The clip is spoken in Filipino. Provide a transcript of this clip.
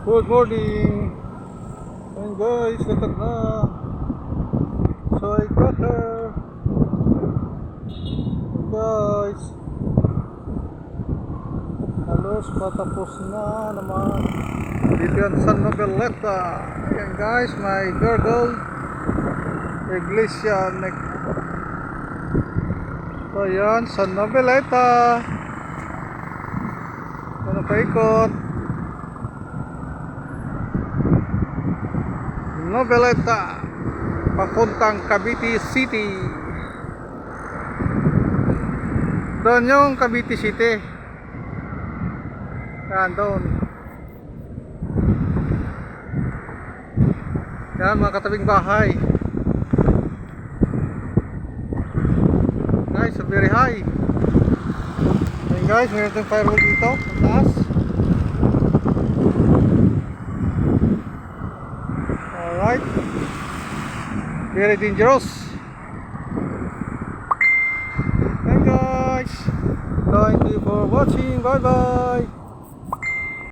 Good morning. And guys, latag na. Soy butter. Guys, halos patapos na naman. Dito yan San Noveleta. Ayan guys, may Gargoyle Iglesia. So yan, San Noveleta. Ano pa ikot? Noveleta papuntang Cavite City. Doon yung Cavite City. Yan doon. Yan mga katabing bahay. Guys, so very high. Yan guys, mayroon tayong firewall dito sa taas. Alright, very dangerous. Thank you guys, thank you for watching, bye bye.